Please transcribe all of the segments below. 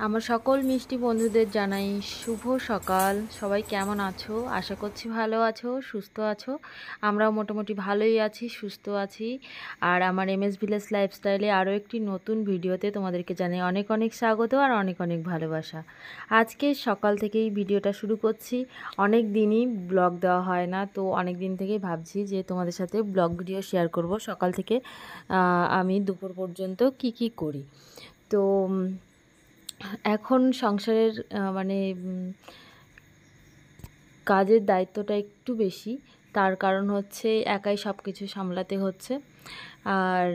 আমার সকল মিষ্টি বন্ধুদের জানাই শুভ সকাল। সবাই কেমন আছো? আশা করছি ভালো আছো, সুস্থ আছো। আমরাও মোটামুটি ভালোই আছি, সুস্থ আছি। আর আমার এমএস ভিলেজ লাইফস্টাইলে আরও একটি নতুন ভিডিওতে তোমাদেরকে জানাই অনেক অনেক স্বাগত আর অনেক অনেক ভালোবাসা। আজকে সকাল থেকেই ভিডিওটা শুরু করছি। অনেক দিনই ব্লগ দেওয়া হয় না, তো অনেক দিন থেকেই ভাবছি যে তোমাদের সাথে ব্লগ ভিডিও শেয়ার করব। সকাল থেকে আমি দুপুর পর্যন্ত কি করি। তো এখন সংসারের মানে কাজের দায়িত্বটা একটু বেশি। তার কারণ হচ্ছে একাই সব কিছু সামলাতে হচ্ছে। আর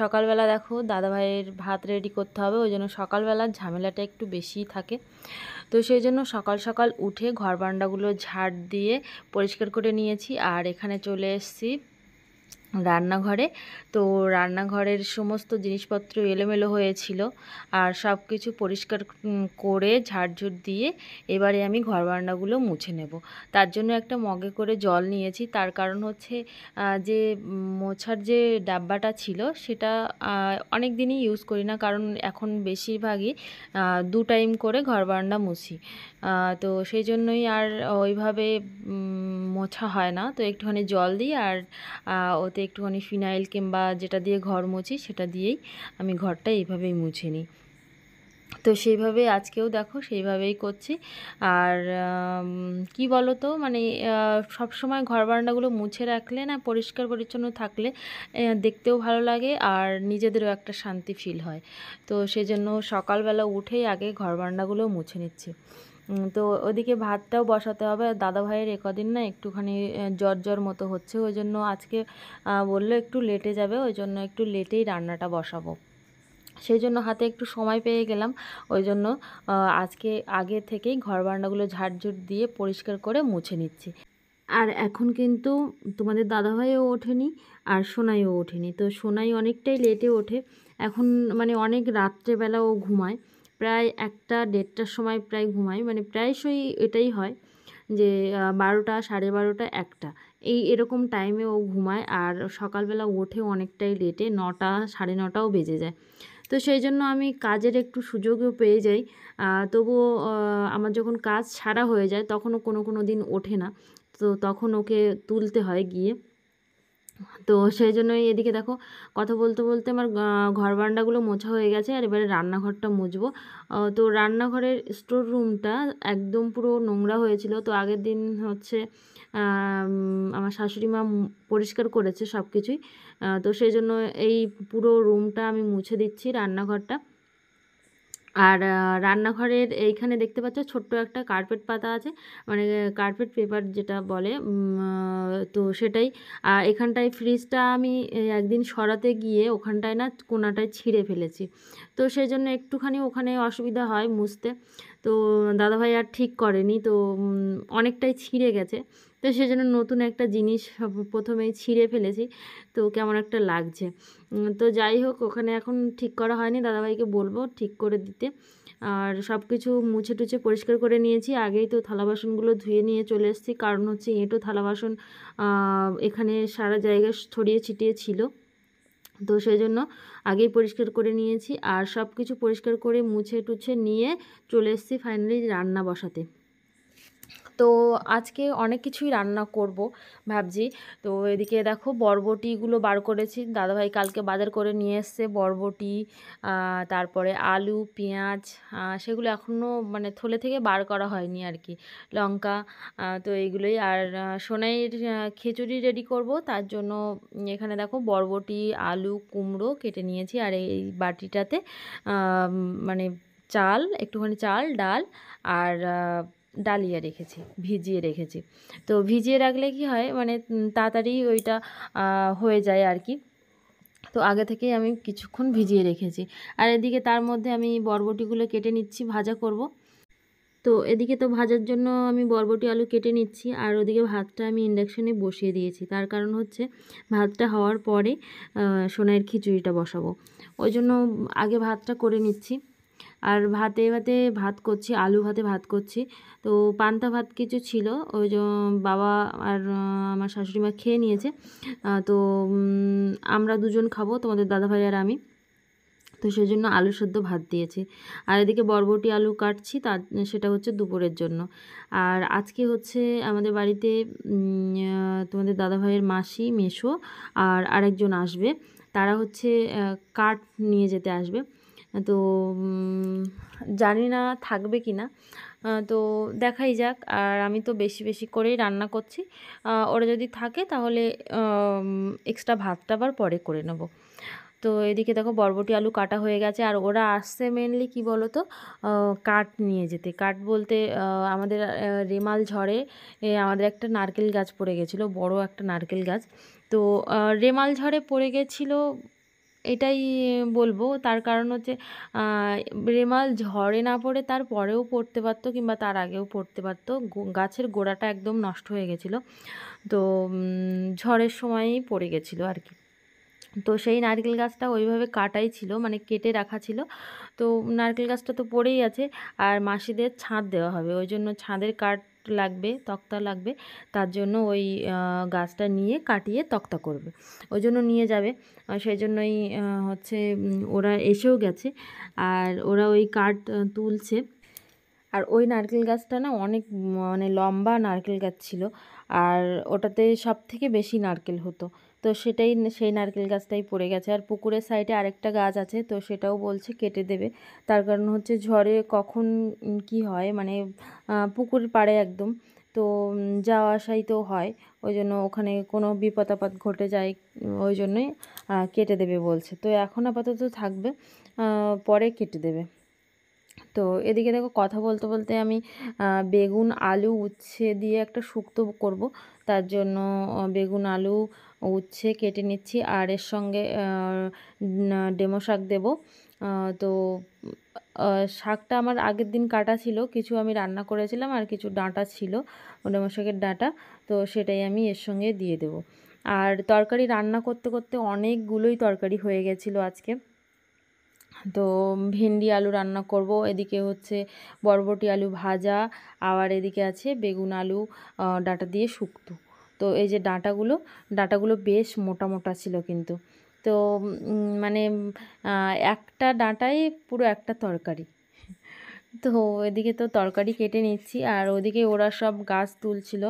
সকালবেলা দেখো দাদাভাইয়ের ভাত রেডি করতে হবে, ওই জন্য সকালবেলার ঝামেলাটা একটু বেশিই থাকে। তো সেই জন্য সকাল সকাল উঠে ঘর বারান্দাগুলো ঝাড় দিয়ে পরিষ্কার করে নিয়েছি। আর এখানে চলে এসেছি রান্নাঘরে। তো রান্নাঘরের সমস্ত জিনিসপত্র এলোমেলো হয়েছিল, আর সব কিছু পরিষ্কার করে ঝাড়ঝুট দিয়ে এবারে আমি ঘর বারান্দাগুলো মুছে নেব। তার জন্য একটা মগে করে জল নিয়েছি। তার কারণ হচ্ছে যে মোছার যে ডাব্বাটা ছিল সেটা অনেক দিনই ইউজ করি না, কারণ এখন বেশিরভাগই 2 টাইম করে ঘর বারান্দা মুছি। তো সেই জন্যই আর ওইভাবে মোছা হয় না। তো একটুখানি জল দিই আর ওতে একটুখানি ফিনাইল কিংবা যেটা দিয়ে ঘর মুছি সেটা দিয়েই আমি ঘরটা এইভাবেই মুছে নিই। তো সেইভাবে আজকেও দেখো সেইভাবেই করছি। আর কি বলো তো, মানে সব সময় ঘর বারান্দাগুলো মুছে রাখলে না, পরিষ্কার পরিচ্ছন্ন থাকলে দেখতেও ভালো লাগে আর নিজেদেরও একটা শান্তি ফিল হয়। তো সেজন্য সকালবেলা উঠেই আগে ঘর বারান্দাগুলো মুছে নিচ্ছি। তো ওদিকে ভাতটাও বসাতে হবে। দাদাভাইয়ের একদিন না একটুখানি জ্বর মতো হচ্ছে, ওই জন্য আজকে বললো একটু লেটে যাবে, ওই জন্য একটু লেটেই রান্নাটা বসাবো। সেই জন্য হাতে একটু সময় পেয়ে গেলাম, ওই জন্য আজকে আগে থেকেই ঘর বারান্দাগুলো ঝাড়ঝুট দিয়ে পরিষ্কার করে মুছে নিচ্ছি। আর এখন কিন্তু তোমাদের দাদাভাইও ওঠেনি আর সোনাইও ওঠেনি। তো সোনাই অনেকটাই লেটে ওঠে এখন, মানে অনেক রাত্রেবেলা ও ঘুমায়, প্রায় 1টা-1:30টার সময় প্রায় ঘুমায়, মানে প্রায়শই এটাই হয় যে 12টা, 12:30, 1টা এরকম টাইমে ও ঘুমায়। আর সকালবেলা ওঠে অনেকটাই লেটে, 9টা, 9:30টাও বেজে যায়। তো সেই জন্য আমি কাজের একটু সুযোগও পেয়ে যাই। তবুও আমার যখন কাজ ছাড়া হয়ে যায় তখনও কোনো দিন ওঠে না, তো তখন ওকে তুলতে হয় গিয়ে। তো সেই জন্যই এদিকে দেখো কথা বলতে বলতে আমার ঘর বারান্দাগুলো মোছা হয়ে গেছে, আর এবারে রান্নাঘরটা মুছবো। তো রান্নাঘরের স্টোর রুমটা একদম পুরো নোংরা হয়েছিল। তো আগের দিন হচ্ছে আমার শাশুড়ি মা পরিষ্কার করেছে সব কিছুই। তো সেই জন্য এই পুরো রুমটা আমি মুছে দিচ্ছি, রান্নাঘরটা। আর রান্নাঘরের এইখানে দেখতে পাচ্ছ ছোট্ট একটা কার্পেট পাতা আছে, মানে কার্পেট পেপার যেটা বলে, তো সেটাই। আর এখানটায় ফ্রিজটা আমি একদিন সরাতে গিয়ে ওখানটায় না কোনাটায় ছিঁড়ে ফেলেছি। তো সেই জন্য একটুখানি ওখানে অসুবিধা হয় মুছতে। তো দাদাভাই আর ঠিক করেনি, তো অনেকটাই ছিঁড়ে গেছে। তো সেই জন্য নতুন একটা জিনিস প্রথমেই ছিঁড়ে ফেলেছি, তো কেমন একটা লাগছে। তো যাই হোক, ওখানে এখন ঠিক করা হয়নি, দাদাভাইকে বলবো ঠিক করে দিতে। আর সব কিছু মুছে টুছে পরিষ্কার করে নিয়েছি। আগেই তো থালা বাসনগুলো ধুয়ে নিয়ে চলে এসেছি, কারণ হচ্ছে এঁটো থালা বাসন এখানে সারা জায়গায় ছড়িয়ে ছিটিয়ে ছিল। তো সেই জন্য আগেই পরিষ্কার করে নিয়েছি। আর সব কিছু পরিষ্কার করে মুছে টুছে নিয়ে চলে এসেছি ফাইনালি রান্না বসাতে। তো আজকে অনেক কিছুই রান্না করব ভাবছি। তো এদিকে দেখো বরবটিগুলো বার করেছি, দাদাভাই কালকে বাজার করে নিয়ে এসছে বরবটি, তারপরে আলু, পেঁয়াজ, সেগুলো এখনও মানে থলে থেকে বার করা হয়নি আর কি, লঙ্কা। তো এইগুলোই। আর সোনাইয়ের খিচুড়ি রেডি করব, তার জন্য এখানে দেখো বরবটি, আলু, কুমড়ো কেটে নিয়েছি। আর এই বাটিটাতে মানে চাল, একটুখানি চাল, ডাল আর ডালিয়া রেখেছি, ভিজিয়ে রেখেছি। তো ভিজিয়ে রাখলে কি হয়, মানে তাড়াতাড়ি ওইটা হয়ে যায় আর কি। তো আগে থেকেই আমি কিছুক্ষণ ভিজিয়ে রেখেছি। আর এদিকে তার মধ্যে আমি বরবটিগুলো কেটে নিচ্ছি, ভাজা করব। তো এদিকে তো ভাজার জন্য আমি বরবটি আলু কেটে নিচ্ছি, আর ওদিকে ভাতটা আমি ইন্ডাকশনে বসিয়ে দিয়েছি। তার কারণ হচ্ছে ভাতটা হওয়ার পরে সোনাইয়ের খিচুড়িটা বসাবো, ওই জন্য আগে ভাতটা করে নিচ্ছি। আর ভাতে ভাতে ভাত করছি, আলু ভাতে ভাত করছি। তো পান্তা ভাত কিছু ছিল, ওই যে বাবা আর আমার শাশুড়ি মা খেয়ে নিয়েছে। তো আমরা দুজন খাবো, তোমাদের দাদাভাই আর আমি। তো সেই জন্য আলু সেদ্ধ ভাত দিয়েছি। আর এদিকে বরবটি আলু কাটছি, তার সেটা হচ্ছে দুপুরের জন্য। আর আজকে হচ্ছে আমাদের বাড়িতে তোমাদের দাদাভাইয়ের মাসি, মেসো আর আরেকজন আসবে। তারা হচ্ছে কাঠ নিয়ে যেতে আসবে। তো জানি না থাকবে কি না, তো দেখাই যাক। আর আমি তো বেশি বেশি করেই রান্না করছি। ওরা যদি থাকে তাহলে এক্সট্রা ভাতটা আবার পরে করে নেব। তো এদিকে দেখো বরবটি আলু কাটা হয়ে গেছে। আর ওরা আসছে মেনলি কি বলো তো, কাঠ নিয়ে যেতে। কাঠ বলতে আমাদের রেমাল ঝড়ে আমাদের একটা নারকেল গাছ পড়ে গেছিলো, বড় একটা নারকেল গাছ। তো রেমাল ঝড়ে পড়ে গেছিলো এটাই বলবো। তার কারণ হচ্ছে রেমাল ঝড়ে না পড়ে তার পরেও পড়তে পারতো, কিংবা তার আগেও পড়তে পারতো। গাছের গোড়াটা একদম নষ্ট হয়ে গেছিলো, তো ঝড়ের সময়ই পড়ে গেছিলো আর কি। তো সেই নারকেল গাছটা ওইভাবে কাটাই ছিল, মানে কেটে রাখা ছিল। তো নারকেল গাছটা তো পড়েই আছে, আর মাসিদের ছাদ দেওয়া হবে, ওই জন্য ছাদের কাঠ লাগবে, তক্তা লাগবে। তার জন্য ওই গাছটা নিয়ে কাটিয়ে তক্তা করবে, ওই জন্য নিয়ে যাবে। সেই জন্যই হচ্ছে ওরা এসেও গেছে, আর ওরা ওই কাঠ তুলছে। আর ওই নারকেল গাছটা না অনেক মানে লম্বা নারকেল গাছ ছিল, আর ওটাতে সব থেকে বেশি নারকেল হতো। তো সেটাই, সেই নারকেল গাছটাই পড়ে গেছে। আর পুকুরের সাইডে আরেকটা গাছ আছে, তো সেটাও বলছে কেটে দেবে। তার কারণ হচ্ছে ঝড়ে কখন কি হয়, মানে পুকুর পাড়ে একদম, তো যাওয়া আসাই তো হয়, ওই জন্য ওখানে কোনো বিপদ আপদ ঘটে যায়, ওই জন্যই কেটে দেবে বলছে। তো এখন আপাতত থাকবে, পরে কেটে দেবে। তো এদিকে দেখো কথা বলতে বলতে আমি বেগুন আলু উচ্ছে দিয়ে একটা শুক্তো করব। তার জন্য বেগুন আলু উচ্ছে কেটে নিচ্ছি, আর এর সঙ্গে ডেমো শাক দেবো। তো শাকটা আমার আগের দিন কাটা ছিল, কিছু আমি রান্না করেছিলাম, আর কিছু ডাঁটা ছিল ডেমো শাকের ডাঁটা, তো সেটাই আমি এর সঙ্গে দিয়ে দেবো। আর তরকারি রান্না করতে করতে অনেকগুলোই তরকারি হয়ে গেছিলো আজকে। তো ভেন্ডি আলু রান্না করব, এদিকে হচ্ছে বরবটি আলু ভাজা, আবার এদিকে আছে বেগুন আলু ডাঁটা দিয়ে শুক্তো। তো এই যে ডাঁটাগুলো বেশ মোটা মোটা ছিল কিন্তু। তো মানে একটা ডাঁটায় পুরো একটা তরকারি। তো এদিকে তো তরকারি কেটে নিচ্ছি, আর ওদিকে ওরা সব গাছ তুলছিল।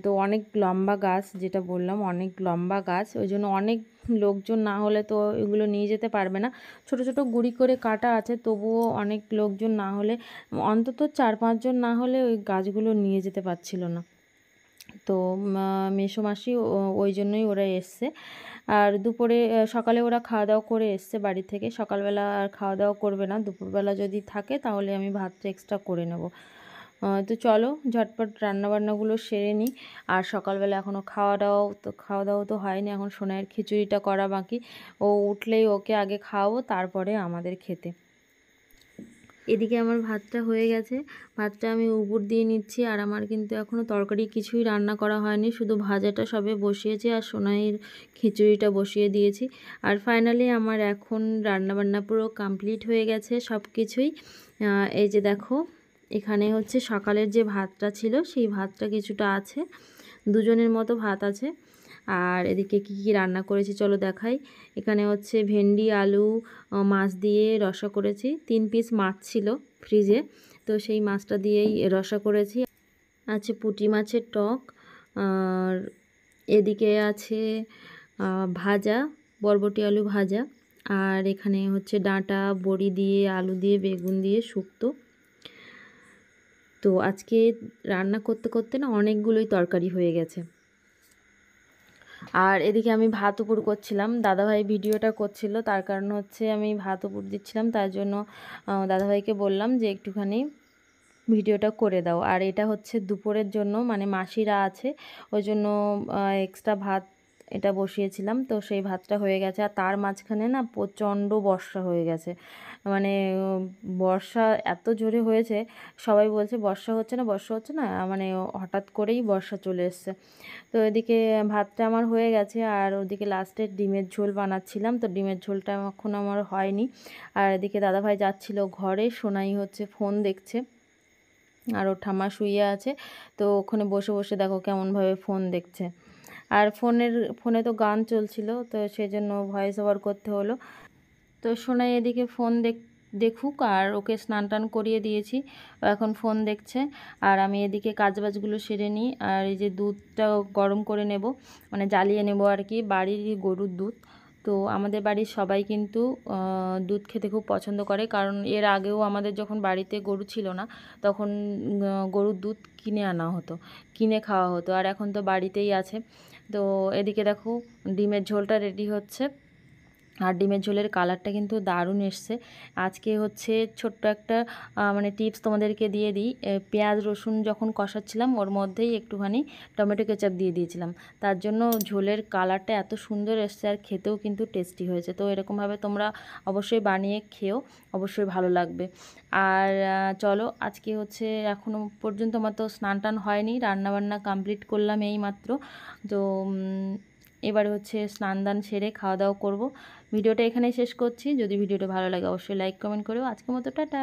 তো অনেক লম্বা গাছ, যেটা বললাম অনেক লম্বা গাছ, ওই জন্য অনেক লোকজন না হলে তো এগুলো নিয়ে যেতে পারবে না। ছোট ছোট গুঁড়ি করে কাটা আছে, তবুও অনেক লোকজন না হলে, অন্তত 4-5 জন না হলে ওই গাছগুলো নিয়ে যেতে পারছিল না। তো মেসোমাসি ওই জন্যই ওরা এসছে। আর দুপুরে সকালে ওরা খাওয়া দাওয়া করে এসছে বাড়ি থেকে, সকালবেলা আর খাওয়া দাওয়া করবে না, দুপুরবেলা যদি থাকে তাহলে আমি ভাতটা এক্সট্রা করে নেব। তো চলো ঝটপট রান্নাবান্নাগুলো সেরে নিই। আর সকালবেলা এখনও খাওয়া দাওয়া তো হয়নি, এখন সোনাইয়ের খিচুড়িটা করা বাকি। ও উঠলেই ওকে আগে খাওয়াবো, তারপরে আমাদের খেতে। এদিকে আমার ভাতটা হয়ে গেছে, ভাতটা আমি উপর দিয়ে নিচ্ছি। আর আমার কিন্তু এখনও তরকারি কিছুই রান্না করা হয়নি, শুধু ভাজাটা সবে বসিয়েছি, আর সোনাইয়ের খিচুড়িটা বসিয়ে দিয়েছি। আর ফাইনালি আমার এখন রান্নাবান্না পুরো কমপ্লিট হয়ে গেছে সব কিছুই। এই যে দেখো, এখানে হচ্ছে সকালের যে ভাতটা ছিল সেই ভাতটা কিছুটা আছে, দুজনের মতো ভাত আছে। আর এদিকে কি কি রান্না করেছি চলো দেখাই। এখানে হচ্ছে ভেন্ডি আলু মাছ দিয়ে রসা করেছি, 3 পিস মাছ ছিল ফ্রিজে, তো সেই মাছটা দিয়েই রসা করেছি। আছে পুঁটি মাছের টক, আর এদিকে আছে ভাজা, বরবটি আলু ভাজা, আর এখানে হচ্ছে ডাঁটা বড়ি দিয়ে আলু দিয়ে বেগুন দিয়ে শুক্তো। তো আজকে রান্না করতে করতে না অনেকগুলোই তরকারি হয়ে গেছে। আর এদিকে আমি ভাত উপর করছিলাম, দাদাভাই ভিডিওটা করছিল, তার কারণ হচ্ছে আমি ভাত উপর দিচ্ছিলাম, তার জন্য দাদাভাইকে বললাম যে একটুখানি ভিডিওটা করে দাও। আর এটা হচ্ছে দুপুরের জন্য, মানে মাসিরা আছে ওই জন্য এক্সট্রা ভাত এটা বসিয়েছিলাম। তো সেই ভাতটা হয়ে গেছে, আর তার মাঝখানে না প্রচণ্ড বর্ষা হয়ে গেছে, মানে বর্ষা এত জোরে হয়েছে, সবাই বলছে বর্ষা হচ্ছে না বর্ষা হচ্ছে না, মানে হঠাৎ করেই বর্ষা চলে এসছে। তো এদিকে ভাতটা আমার হয়ে গেছে, আর ওদিকে লাস্টে ডিমের ঝোল বানাচ্ছিলাম, তো ডিমের ঝোলটা এখন আমার হয়নি। আর এদিকে দাদাভাই যাচ্ছিল ঘরে, সোনাই হচ্ছে ফোন দেখছে, আর ওর ঠাম্মা শুয়ে আছে, তো ওখানে বসে বসে দেখো কেমনভাবে ফোন দেখছে। আর ফোনে তো গান চলছিল, তো সেই জন্য ভয়েস ওভার করতে হলো। তো সোনাই এদিকে ফোন দেখুক, আর ওকে স্নান টান করিয়ে দিয়েছি, ও এখন ফোন দেখছে। আর আমি এদিকে কাজবাজগুলো সেরে নিই। আর এই যে দুধটা গরম করে নেব, মানে জ্বালিয়ে নেব আর কি, বাড়িরই গরুর দুধ। তো আমাদের বাড়ির সবাই কিন্তু দুধ খেতে খুব পছন্দ করে, কারণ এর আগেও আমাদের যখন বাড়িতে গরু ছিল না তখন গরুর দুধ কিনে আনা হতো, কিনে খাওয়া হতো। আর এখন তো বাড়িতেই আছে। তো এদিকে দেখো ডিমের ঝোলটা রেডি হচ্ছে। আর ডিমের ঝোলের কালারটা কিন্তু দারুণ এসছে। আজকে হচ্ছে ছোট্ট একটা মানে টিপস তোমাদেরকে দিয়ে দিই। পেঁয়াজ রসুন যখন কষাচ্ছিলাম ওর মধ্যেই একটুখানি টমেটো কেচাপ দিয়ে দিয়েছিলাম, তার জন্য ঝোলের কালারটা এত সুন্দর এসছে, আর খেতেও কিন্তু টেস্টি হয়েছে। তো এরকমভাবে তোমরা অবশ্যই বানিয়ে খেও, অবশ্যই ভালো লাগবে। আর চলো আজকে হচ্ছে এখনও পর্যন্ত আমার তো স্নান টান হয়নি, রান্নাবান্না কমপ্লিট করলাম এই মাত্র। তো এবারে হচ্ছে স্নান দান সেরে খাওয়া দাওয়া করব। ভিডিওটা এখানেই শেষ করছি। যদি ভিডিওটা ভালো লাগে অবশ্যই লাইক কমেন্ট করো। আজকের মতো টাটা।